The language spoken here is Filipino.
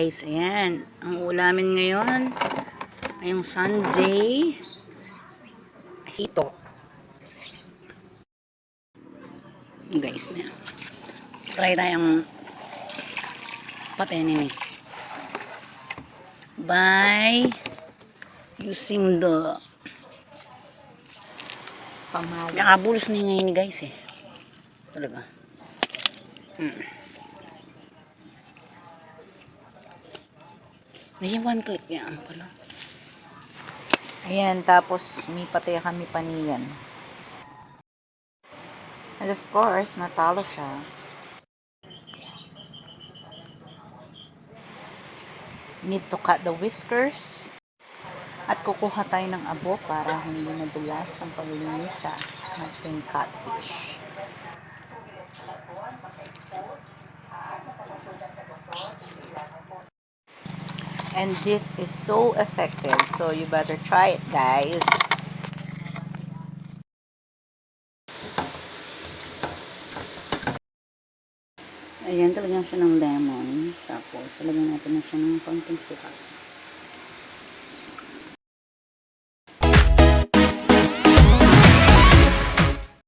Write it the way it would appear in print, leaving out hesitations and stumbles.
guys. Ayan. Ang ulamin ngayon ay yung Sunday hito. Guys na. Try tayong patenin eh. By using the Pamalo. nakabulos na ngayon guys eh. Talaga. May one click yan pala. Ayan, tapos may patay kami paniyan. And of course, natalo siya. Need to cut the whiskers. At kukuha tayo ng abo para hindi madulas ang paglilinis sa ating catfish. And this is so effective. So you better try it, guys. Ayan, talagyan siya ng lemon. Tapos, lagyan natin na siya ng konting suka.